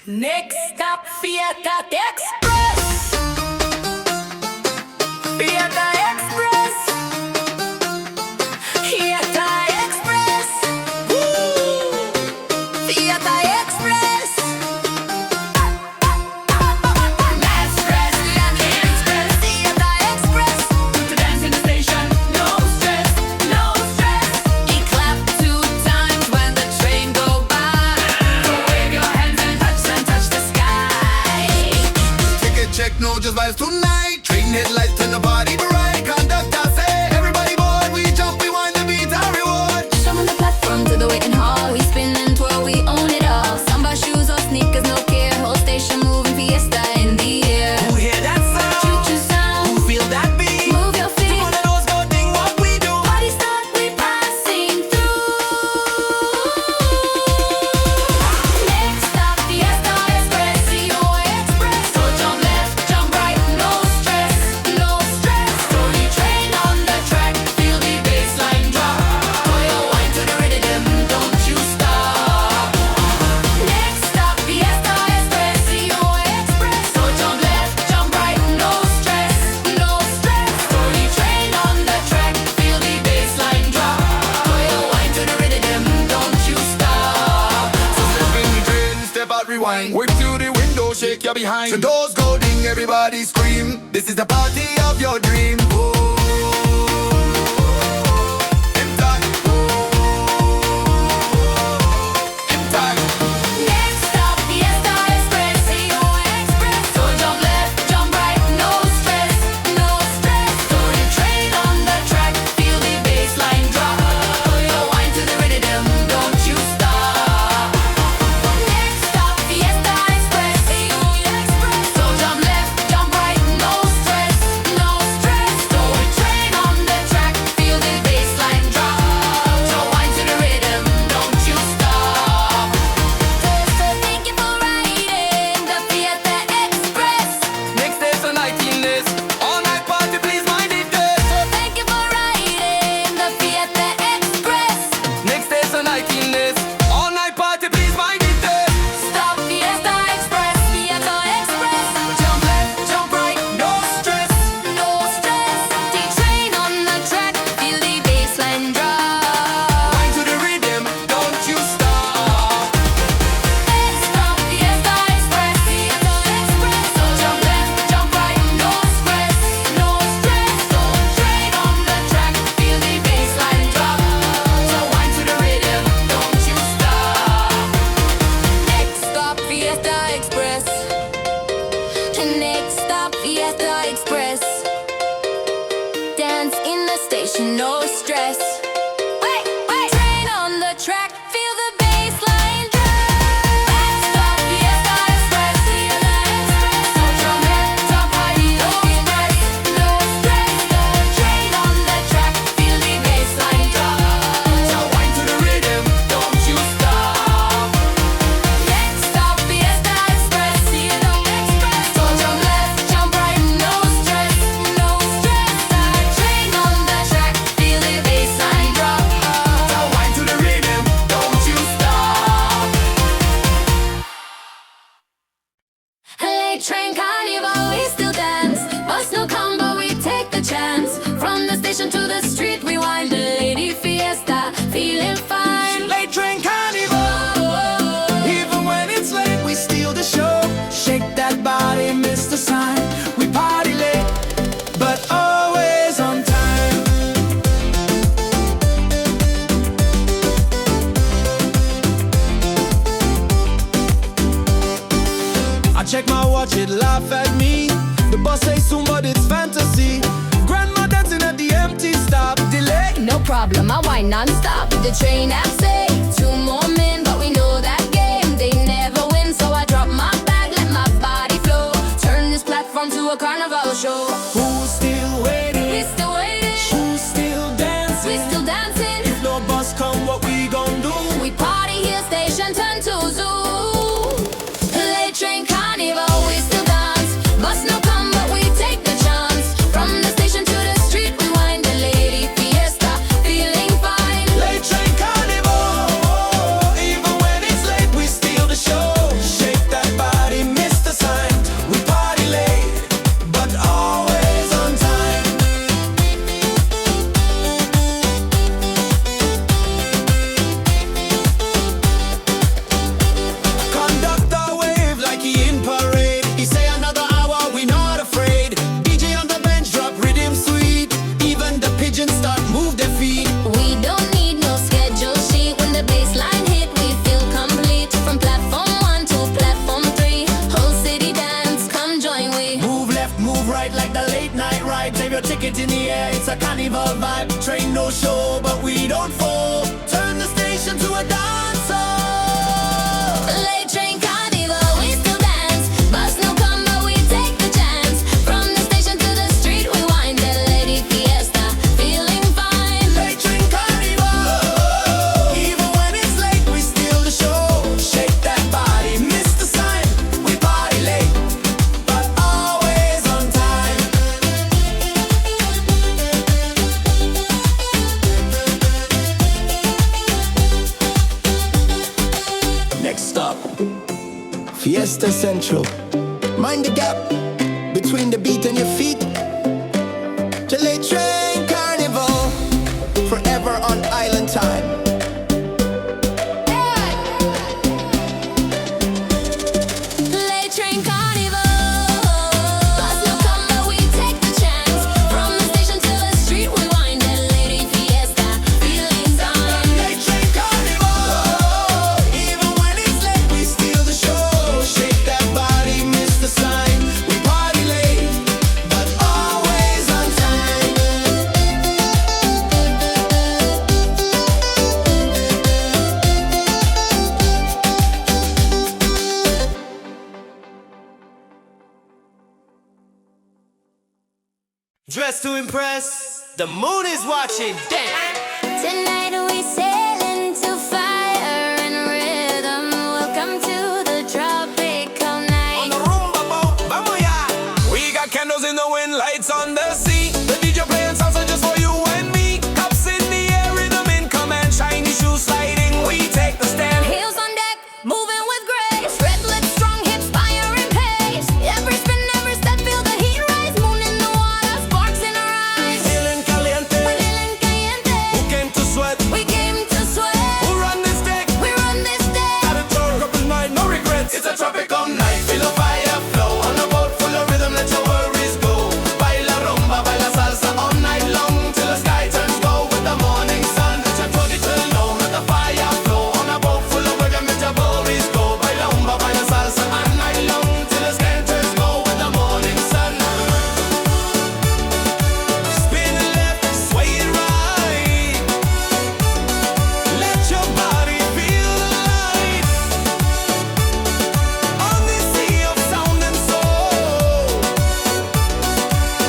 Next stop, Fiesta Express. Fiesta Express. Fiesta Express. Woo! Fiesta Express. Mass stress, Fiesta Express. Fiesta Express. To dance in the station, no stress, no stress. You clap 2 times when the train go by. So wave your hands and touch the sky. Ticket check, no just vibes tonight. Train headlights turn the body bright. Conductor say, everybody board. We jump, we wind the beat, our reward. From the platform to the waiting hall, we spin and twirl, we own it all. Samba shoes or sneakers, no care. Whole station moving, Fiesta in the air. Who hear that sound? Choo-choo sound, Who feel that beat? move your feet. One of those go ding what we do. Party start, we passing through. Next stop, Fiesta Express, COA Express. So jump left, jump right, no stress, no stress. So you train on the track, feel the bassline drop. Pour your wine to the rhythm, don't you stop. Next stop, Fiesta Express, COA Express. So jump left, jump right, no stress, no stress. So you train on the track, feel the bassline drop. Pour your wine to the rhythm, don't you stop. So step in the train, step out, rewind. Whip to the window, shake your behind. The doors go ding, everybody scream. This is the party of your dream. Whoa. In time. In time. Next stop, Fiesta Express, COA Express. So jump left, jump right, no stress, no stress. So you train on the track, feel the bassline drop. Pour your wine to the rhythm, don't you stop. Next stop, Fiesta Express, COA Express. So jump left, jump right, no stress, no stress. So you train on the track, feel the bassline drop. Your wine to the rhythm, don't you stop. So thank you for riding the Fiesta Express. Next day's a night in this. All night party, please mind it this. So thank you for riding the Fiesta Express. Next day's a night in this. All night party, please mind it this. Stop Fiesta Express, Fiesta Express. Jump left, jump right, No stress. no stress. T-train on the track, feel the bassline drop. Mind to the rhythm, don't you stop. Stop Fiesta Express, Fiesta Express. So jump left, jump right, no stress, no stress. So train on the track, feel the bassline drop. So wind to the rhythm, don't you stop. Next stop Fiesta Express. Next stop Fiesta Express. Dance in the station, no stress. Wait, wait. Train on the track, feel the bassline drop. Next stop Fiesta Express, Fiesta Express. So jump left, jump right, no stress, no stress. Train on the track, feel the bassline drop. Now wind to the rhythm, don't you stop. Next stop Fiesta Express, Fiesta Express. So jump left, jump right, no stress, no stress. Train on the track, feel the bassline drop. Now wind to the rhythm, don't you stop. Late train carnival, we still dance. Bus no come, but we take the chance. From the station to the street, we wind the lady fiesta, feeling fine. Late train carnival. Even when it's late, we steal the show. Shake that body, Mr. Sign. We party late, but always on time. I check my watch, it laugh at me. The bus say soon, but it's fantasy. Grandma dancing at the empty stop. Delay. No problem, I wind non-stop. The train app say 2 more men, but we know that game. They never win, so I drop my bag, let my body flow. Turn this platform to a carnival show. Who's still waiting? We still waiting, Who's still dancing? we still dancing. If no bus come, what we gon' do? We party here, station turn to zoo. Late train carnival, we still dance. Bus no come, but we take the chance. From the station to the street, we wind the lady fiesta, feeling fine. Late train carnival. Even when it's late, we steal the show. Shake that body. it in the air, it's a carnival vibe. Train no show, but we don't fall. Turn the station to a dance hall. Late train carnival, we still dance. Bus no come, but we take the chance. From the station to the street, we wind the lady fiesta, feeling fine. Late train carnival, even when it's late, we steal the show. Shake that body, miss the sign. We party late, but always on time. Next stop, Fiesta Central. Mind the gap between the beat and your feet. Late train carnival, forever on island time. Late train carnival, bus no come, but we take the chance. From the station to the street, we wind the lady fiesta, feeling fine. Late train carnival, even when it's late, we steal the show. Shake that body, miss the sign. We party late, but always on time. Dressed to impress, the moon is watching. Damn. Tonight we sail into fire and rhythm. Welcome to the tropical On night. the rumba boat, vamos ya. We got candles in the wind, lights on the sea. The DJ playing salsa just for you and me. Cups in the air, rhythm in command. Shiny shoes sliding, we take the stand. Heels on deck, moving with grace. Red lips, strong hips, fire and pace. Every spin, every step, feel the heat rise. Moon in the water, sparks in our eyes. Feeling caliente, Feeling caliente. who came to sweat? We came to sweat. Who run this deck? We run this day. At a tour, couple night, no regrets. It's a tropical night, feel the fire flow. On a boat full of rhythm, let your worries go. Baila rumba, baila salsa all night long till the sky turns gold with the morning sun. Let your body turn low, let the fire flow. On a boat full of rhythm, let your worries go. Baila rumba, baila salsa all night long till the sky turns gold with the morning sun. Spin it left, sway it right. Let your body feel the light. On this sea of sound and soul,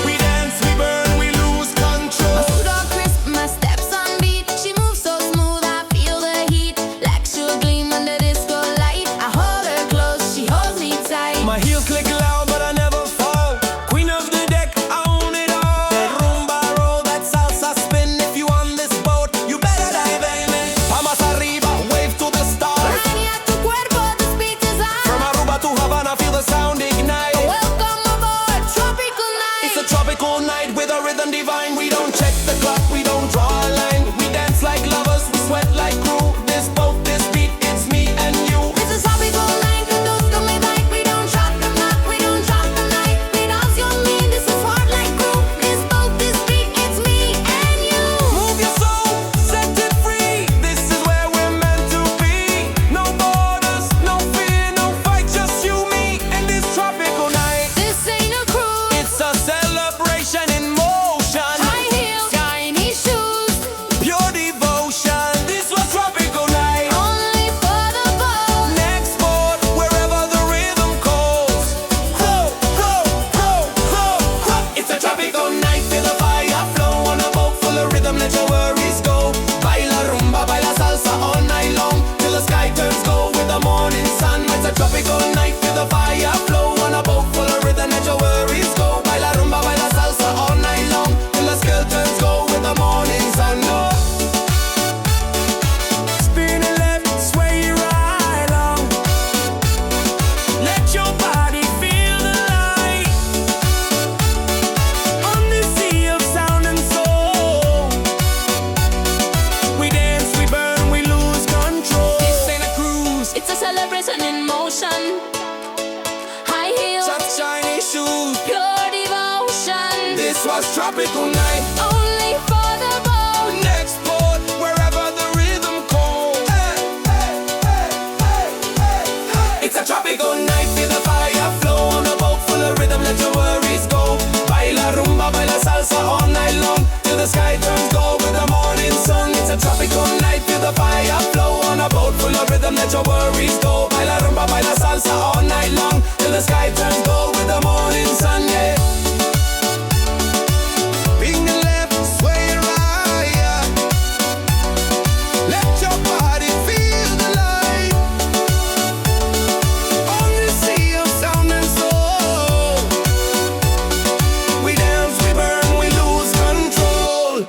we dance, we burn, we lose control. My suit all crisp, my steps on beat. She moves so smooth, I feel the heat. Like she'll gleam under disco light. I hold her close, she holds me tight. My heels click loud, but I never fall. Queen of the deck, I own it all. That rumba roll, that salsa spin. If you on this boat, you better dive in. Palmas arriba, wave to the stars. Mania tu cuerpo, this beat is From ours. Aruba to Havana, feel the sound ignite. Welcome aboard, tropical night. It's a tropical night with a rhythm divine. We don't check the clock, we don't draw a line. We dance like lovers, we sweat like crew. This boat, this beat, it's me and you. It's a tropical night, conduzco mi night. We don't drop the knock, we don't drop the night. We dance your mean, this is hard like glue. This boat, this beat, it's me and you. Move your soul, set it free. This is where we're meant to be. No borders, no fear, no fight, just you, me, and this tropical night. This ain't a cruise. It's a celebration in motion. High heels, shiny shoes. Pure devotion. This was tropical night. Only for the boat. Next board, wherever the rhythm calls. Ho, ho, ho, ho, ho. It's a tropical night, feel the fire flow. On a boat full of rhythm, let your worries go. Baila rumba, baila salsa all night long till the sky turns gold with the morning sun. It's a tropical night, feel the fire flow. On a boat full of rhythm, let your worries go. Baila rumba, baila salsa all night long till the sky turns gold with the morning sun. Oh. Spin it left, sway it right long. Let your body feel the light. On this sea of sound and soul, we dance, we burn, we lose control. This ain't a cruise, It's a celebration in motion. High heels, such shiny shoes. pure devotion. This was tropical night. Only for the boat. Next port, wherever the rhythm calls. It's a tropical night, feel the fire flow. On a boat full of rhythm, let your worries go. Baila rumba, baila salsa all night let your worries go. Baila rumba, baila salsa all night long, till the sky turns gold with the morning sun, yeah. Swing the left, sway right, yeah. Let your body feel the light on the sea of sound and soul. We dance, we burn, we lose control.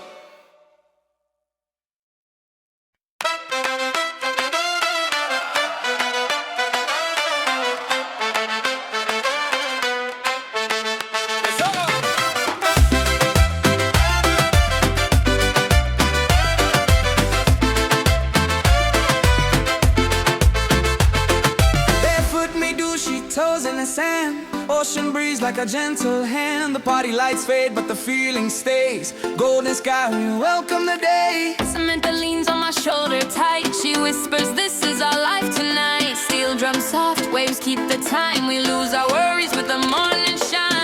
Barefoot me do she toes in the sand. Ocean breeze like a gentle hand. The party lights fade but the feeling stays. Golden sky, we welcome the day. Samantha leans on my shoulder tight. She whispers, this is our life tonight. Steel drums soft, waves keep the time. We lose our worries with the morning shine.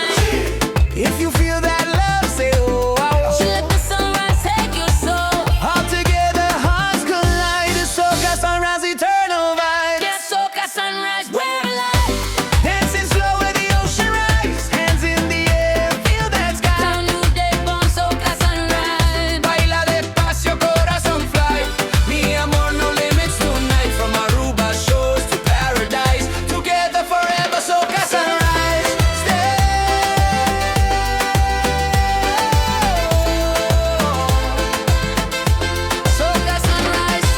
If you feel that love, say oh, oh, oh. She let the sunrise take your soul. All together, hearts collide. The Soca Sunrise, eternal vibe. Get Soca Sunrise, we're alive. Dancing slow with the ocean rise. Hands in the air, feel that A sky. new day born, Soca Sunrise. Baila despacio, corazón fly. Mi amor, no limits tonight. From Aruba shores to paradise. Together forever, Soca Sunrise. Stay. Soca Sunrise,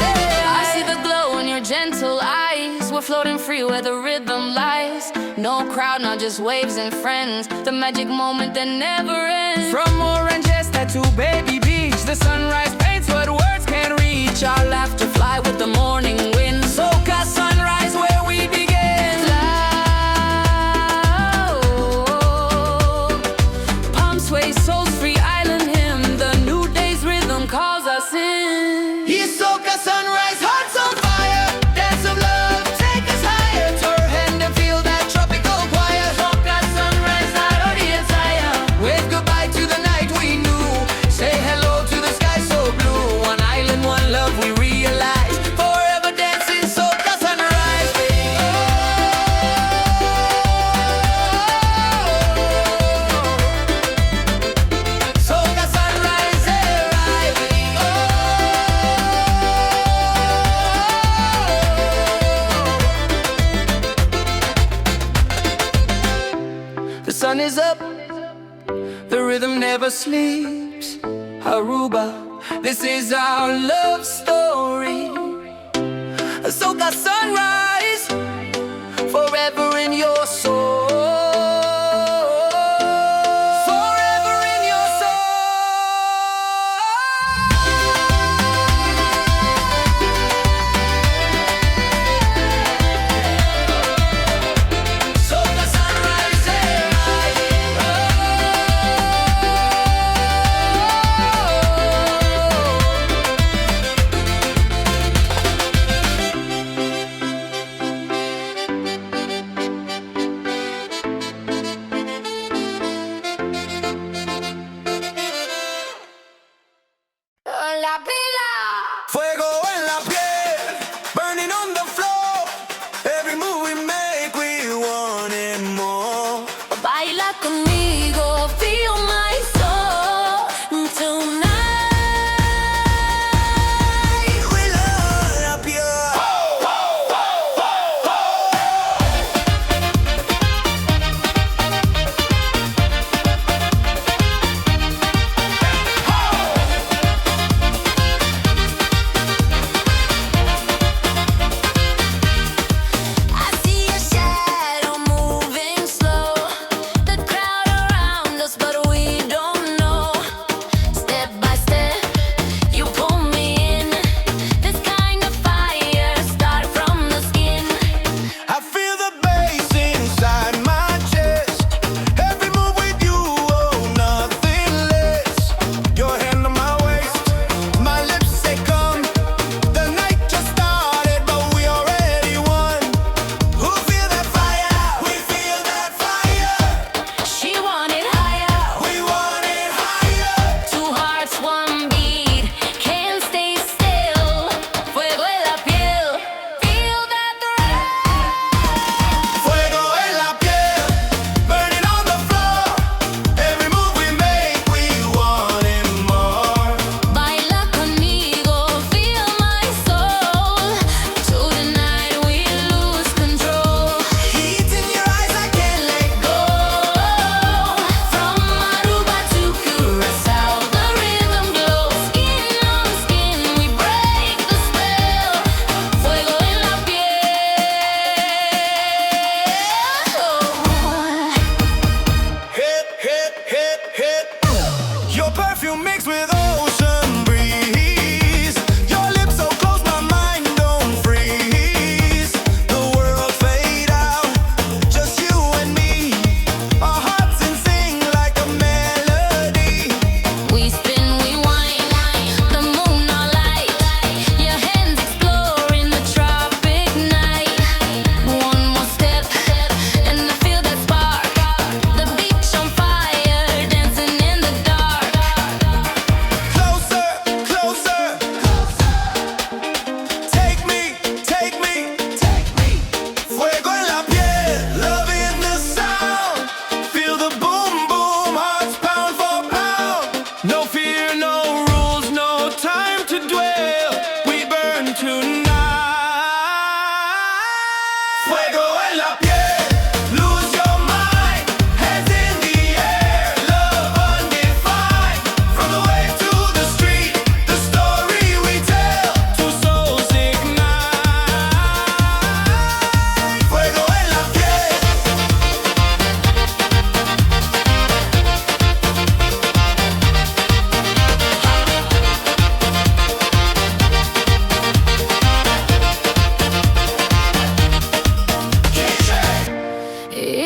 I see the glow in your gentle eyes. We're floating free where the rhythm lies. No crowd, not just waves and friends. The magic moment that never ends. From Orangeista to Baby Beach, the sunrise paints what words can't reach. Our laughter fly with the morning wind. Soca Sunrise, where we begin. Palm sway, souls free, island hymn. The new day's rhythm calls us in. Here's Soca Sunrise, hearts on fire. Dance of love, take us higher. Turn hand and feel that tropical choir. Soca Sunrise, Wave goodbye to the night we knew. Say hello to the sky so blue. One island, one love, we realize. Forever dancing, Soca Sunrise. Soca Sunrise, arriving. The sun is up, the rhythm never sleeps. Aruba, this is our love story. Soca Sunrise, forever in your soul. Forever in your soul. Soca Sunrise, arriving.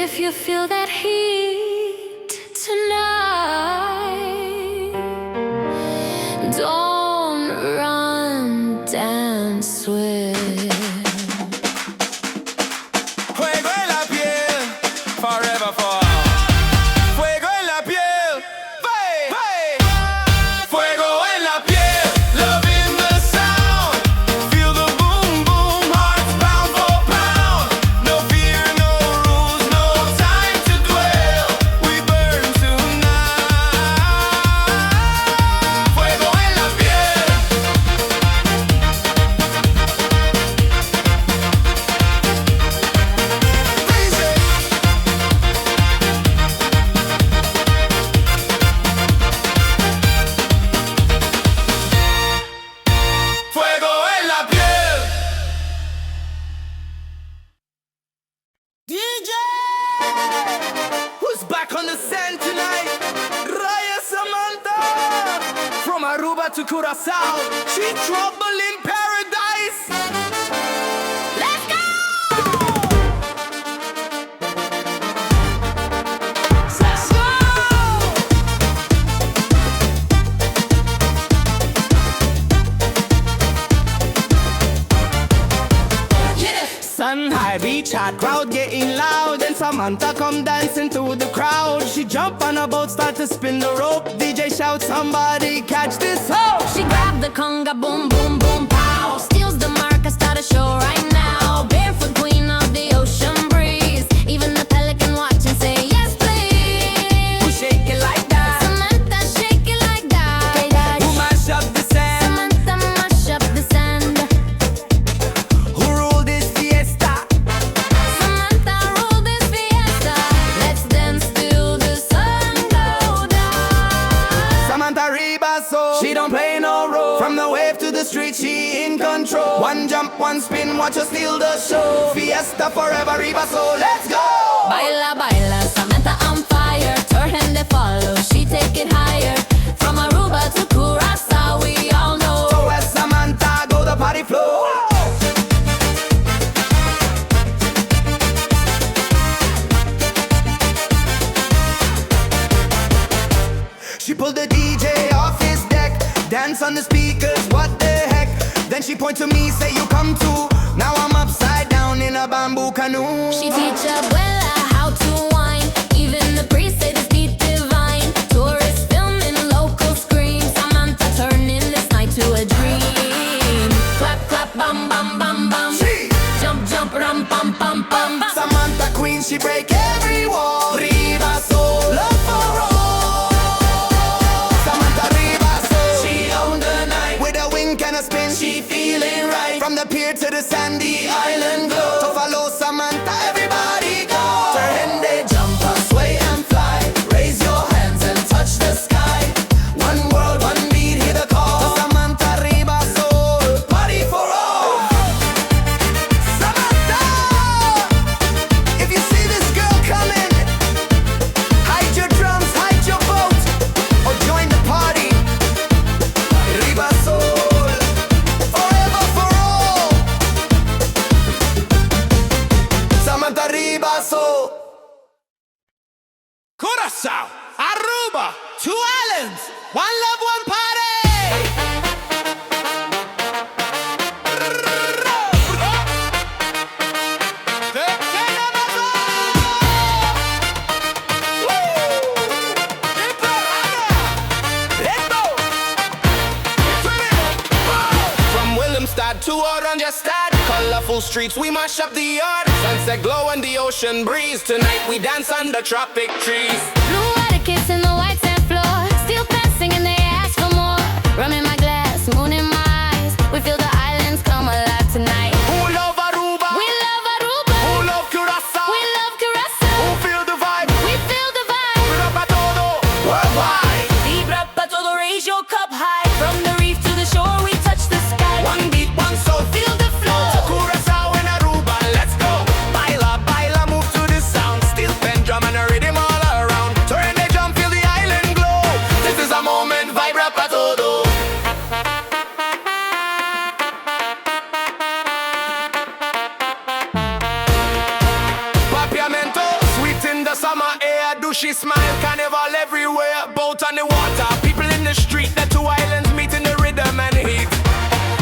if you feel that heat tonight, don't run, dance with. Fuego en la piel, forever for. Fuego en la piel, hey, hey. Fuego en la piel, love in the sound. Feel the boom boom, hearts pound for pound. No fear, no rules, no time to dwell. We burn tonight. Fuego en la piel. Fuego en la piel. DJ, who's back on the scene tonight? Raya Samantha, from Aruba to Curacao, she trouble in paradise. Let's go. Let's go. Sun high, beach hot, crowd getting loud. And Samantha come dancing through the crowd. She jump on a boat, start to spin the rope. DJ shout, somebody catch this hoe. She grabbed the conga, boom, boom, boom, pow. Steals the mark, I start a show right now. Barefoot queen of the ocean breeze. Even the pelican watch and say, yes, please. Who shake it like that? Samantha, shake it like that. Who mash up the sand? Samantha, mash up the sand. Who rule this fiesta? Samantha, rule this fiesta. Let's dance till the sun go down. Samantha Riba Sol, she don't play no role. From the wave to the street, she in control. One jump, one spin, watch her steal the show. Fiesta forever, Riba Sol, let's go. Baila, baila, Samantha on fire. Her hand they follow, she take it higher. From Aruba to Curacao, we all know. So as Samantha go the party floor. She pulled the DJ off his deck, dance on the speakers, what the heck. Then she point to me, say you come too. Now I'm upside down in a bamboo canoe. She teach Abuela how to whine. Even the priest say this beat divine. Tourists filming, local scream. Samantha turning this night to a dream. Clap, clap, bam, bam, bam, bam. She, Jump, jump, rum, pam, pam, pam. Samantha Queen, she break every wall. Riba Sol, love for all. Samantha Riba Sol, she own the night. With a wink and a spin, she feeling right. From the pier to the sandy island glow. To follow Samantha, everybody go. Turn they jump and sway and fly. Raise your hands and touch the sky. One world, one beat, hear the call. To Samantha Riba Sol, party for all. Samantha, if you see this girl coming, hide your drums, hide your boat, or join the party. Riba Sol, forever for all. Samantha Riba Sol. Curacao, Aruba, 2 islands, 1 love, 1 party. From Willemstad to Oranjestad, colorful streets, we mash up the yard. Sunset glow and the ocean breeze. Tonight we dance under tropic trees. Blue etiquettes in the white sand floor. Still dancing and they ask for more. Rum in my glass, moon in my eyes. We feel the islands come alive tonight. Who love Aruba? We love Aruba. Who love Curacao? We love Curacao. Who feel the vibe? We feel the vibe. Vibra Pa Todo, worldwide. Vibra Pa Todo, raise your cup high. From the reef to the shore, we touch the sky. One beat, one soul, Feel the flow. to Curacao and Aruba, let's go. Baila, baila, move to the sound. Steel pen, drum and a rhythm all around. Turn the jump, feel the island she smile, carnival everywhere, boat on the water. People in the street, the two islands meet in the rhythm and heat.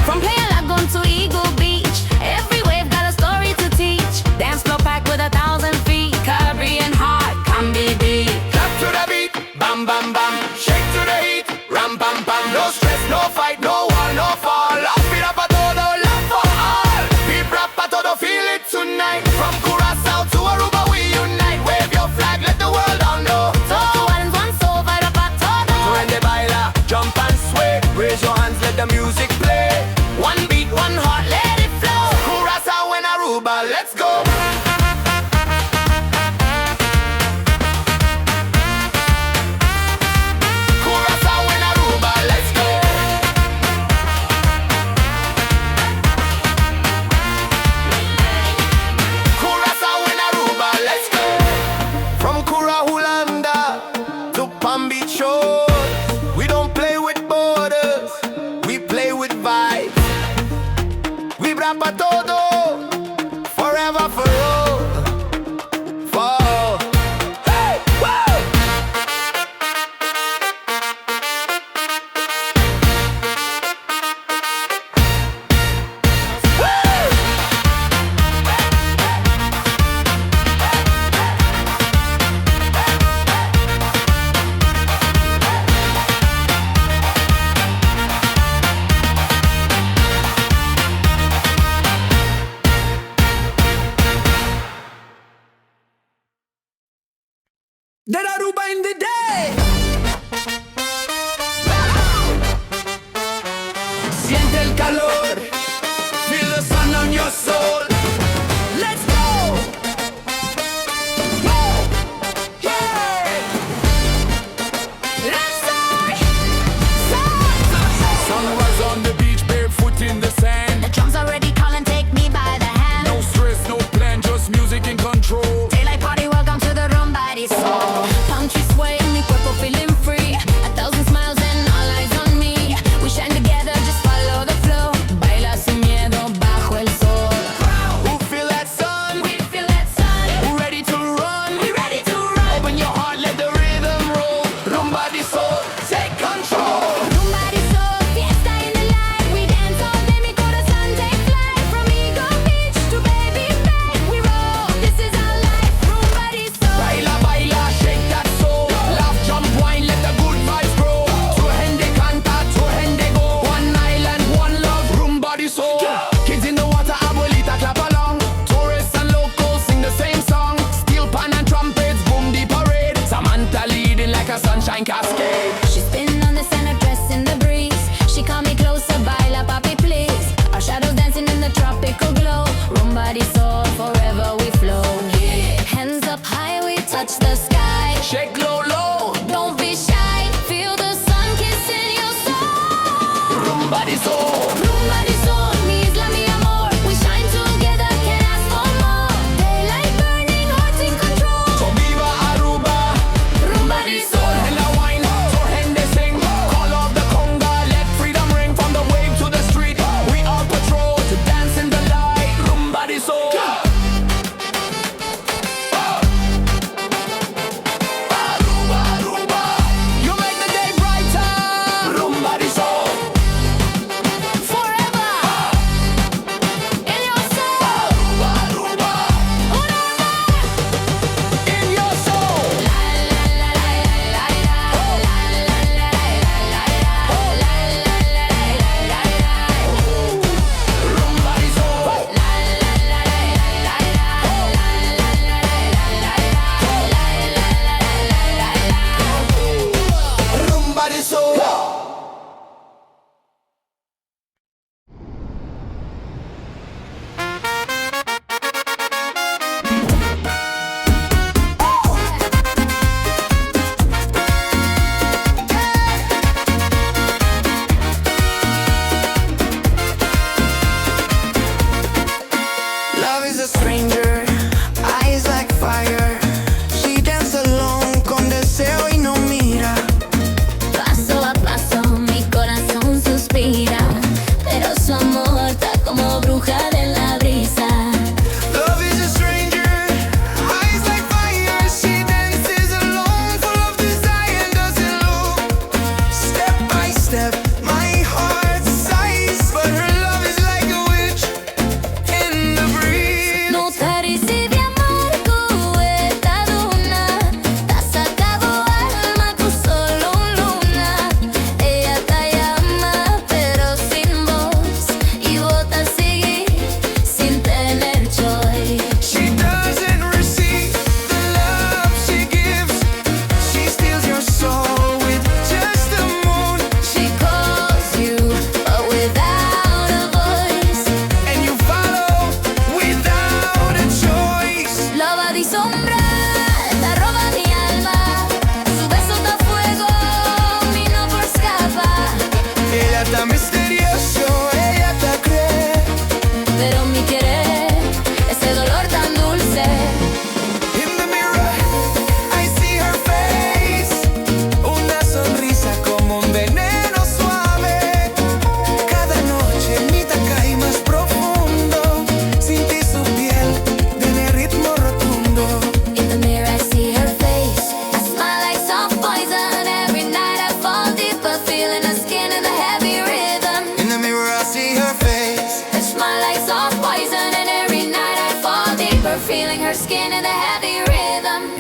From Piel to Eagle Beach, every wave got a story to teach. Dance floor packed with 1,000 feet, Caribbean heart, cumbia beat. Clap to the beat, bam bam bam. Shake to the heat, ram pam pam. No stress, no fight, no wall, no fall. Vibra Pa Todo, love for all. Vibra Pa Todo, feel it tonight. From Curacao to Aruba, we unite. Wave your flag, let the world all know. Two islands, one soul, Vibra Pa Todo. When they baila, jump and sway. Raise your hands, let the music play. One beat, one heart, let it flow. Curacao and Aruba, let's go. Curacao and Aruba, let's go. Curacao and Aruba, let's go. From Curahulanda to Palm Beach shores, we don't play with borders, we play with vibes. Vibra Pa Todo, forever for all. For hey, whoa! That Aruba in the day. Siente el calor, feel the sun on your soul. Let's go. Whoa. Yeah. Let's Sun was on the beach, barefoot in the sand. The drums already calling, take me by the hand. No stress, no plan, just music in control. Daylight party, welcome to the Rumba di Sol. Palm trees sway, mi cuerpo feeling free. 1,000 smiles and all eyes on me. We shine together, just follow the flow. Baila sin miedo bajo el sol. Who feel that sun? We feel that sun. Who ready to run? We ready to run. Open your heart, let the rhythm roll. Rumba di Sol, take control. Rumba di Sol, fiesta in the light. We dance all day, mi corazón take flight. From Eagle Beach to Baby Bay, we roll. This is our life. Rumba di Sol. Baila, baila, shake that soul. Laugh, jump, wine, let the good vibes grow. Tu gente canta, tu gente go. One island, one love, Rumba di Sol. Kids in the water, abuelita clap along. Tourists and locals sing the same song. Steel pan and trumpets, boom the parade. Samantha leading like a sunshine cascade. She spin on the center, dress in the breeze. She call me closer, baila papi please. Our shadows dancing in the tropical glow. Rumba di Sol, forever we flow. Hands up high, we touch the sky. Shake low, low, Don't be shy, feel the sun kissing your soul. Rumba di Sol. Rumba di Sol, mi isla, mi amor. We shine together, can't ask for more. Daylight burning, hearts in control. So viva Aruba, Rumba di Sol. and the wine, tu gente sing. Call off the conga, let freedom ring from the wave to the street. We all patrol to dance in the light. Rumba di Sol. Aruba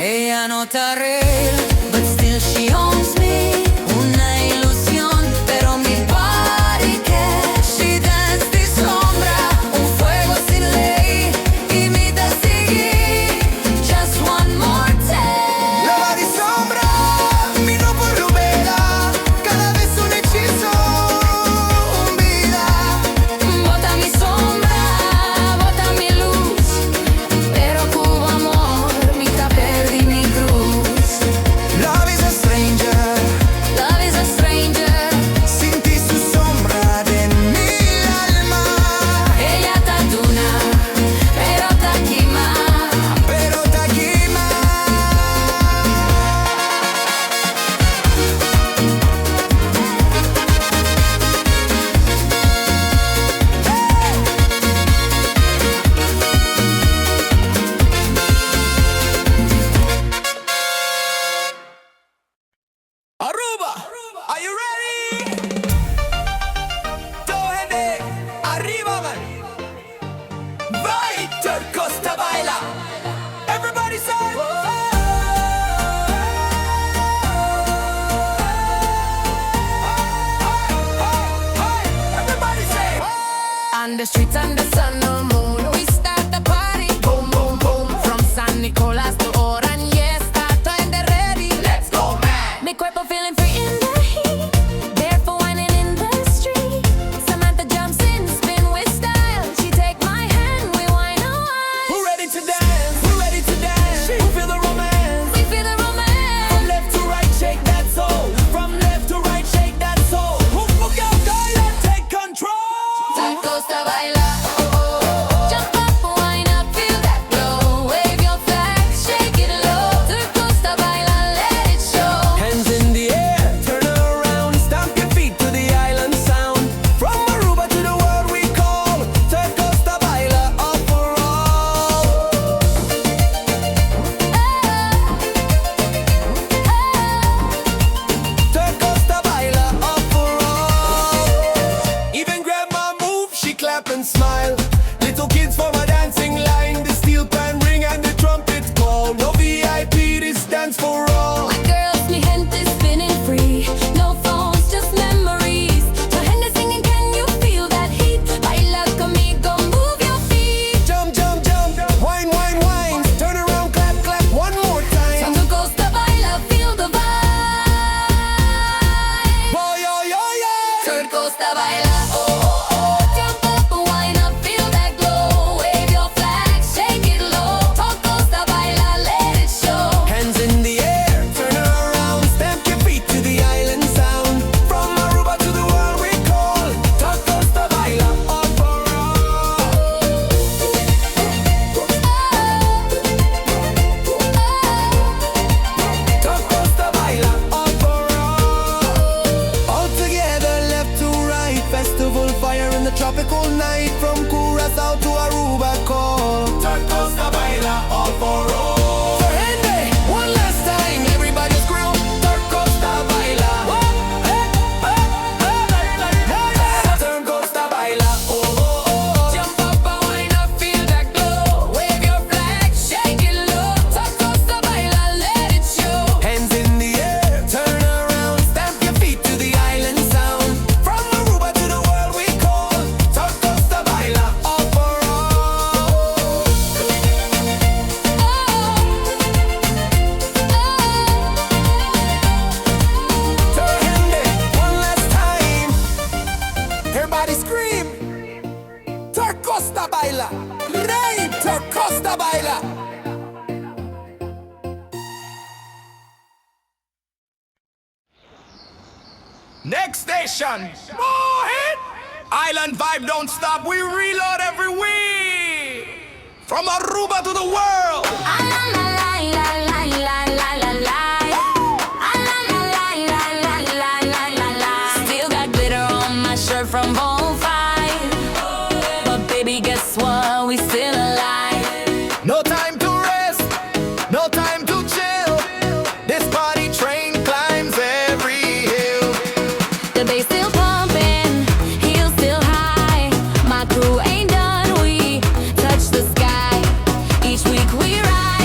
Ella no está real, but still she owns me. Una ilusión, pero mi body que she dance de sombra. Un fuego sin ley, imita seguir. Just one more time. La va di Sombra, mi no por rubela. Cada vez un hechizo, un vida. Bota mi sombra, bota mi luz. Pero cubo amor, mitad perdí mi cruz. Love is a stranger, Love is a stranger. sin ti su sombra de mi alma. Ella está duna, pero está quima. Pero te aquí más. Aruba, are you ready? Todo gente, arriba man. Vai, Tur Kos Ta Baila. Everybody say. Everybody say. On the streets under sun, no moon, we start the party. Boom, boom, boom. From San Nicolas to Oranje, start to end ready. Let's go man. Mi cuerpo feeling free in the heat. Barefoot whining in the street. Samantha jumps in, spin with style. She take my hand, we whine a while. Who ready to dance? Who ready to dance? Who feel the romance? We feel the romance. From left to right, shake that soul. From left to right, shake that soul. Who forgot that? Take control. Tur Kos Ta Baila. Jump up, wind up, feel that glow. Wave your flag, shake it low. Tur Kos Ta Baila, let it show. Hands in the air, turn around, stamp your feet to the island sound. From Aruba to the world we call, Tur Kos Ta Baila, all for all. Tur Kos Ta Baila, all for all. Even grandma move, she clap and smile. Little kids form a dancing line. The steel pan ring and the trumpet call. No VIP, this dance for all. My girls, mi gente spinning free. No phones, just memories. My gente singing, can you feel that heat? Baila conmigo, move your feet. Jump, jump, jump, wine, wine, wine. Turn around, clap, clap, one more time. Tur Kos Ta Baila, feel the vibe. Oh, yo, yo, yeah. Tur Kos Ta Baila, oh, oh, oh. Jump up, wind up, feel that glow. Wave your flag, shake it low. Tur Kos Ta Baila, let it show. Hands in the air, turn around, stamp your feet to the island sound. From Aruba to the world we call, Tur Kos Ta Baila, all for all. Tur Kos Ta Baila, all for all. All together, left to right, festival fire in the tropical night. From Curacao to Aruba call, Tur Kos Ta Baila, all for all. For Henry, one last time, everybody scream, Tur Kos Ta Baila. Tur Kos Ta Baila, oh, oh, oh. Jump up, wind up, feel that glow. Wave your flag, shake it low. Tur Kos Ta Baila, let it show. Hands in the air, turn around, stamp your feet to the island sound. From Aruba to the world we call, Tur Kos Ta Baila, all for all. Tur Henry, one last time, everybody scream, Tur Kos Ta Baila, Rey, Tur Kos Ta Baila. Next station. More hit. Island vibe don't stop. We reload every week. From Aruba to the world. Still got glitter on my shirt from Bone 5. But baby, guess what? We still alive. No time to rest, no time to chill. This party train climbs every hill. The bass still pumping, heels still high. My crew ain't done, we touch the sky. Each week we ride.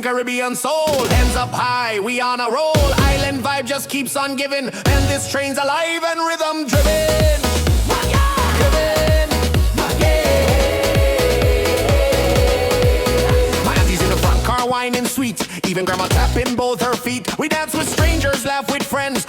and Caribbean soul. Hands up high, we on a roll. Island vibe just keeps on giving, and this train's alive and rhythm driven. Driven, yeah. My auntie's in the front car whining sweet, even grandma tapping both her feet. We dance with strangers, laugh with friends.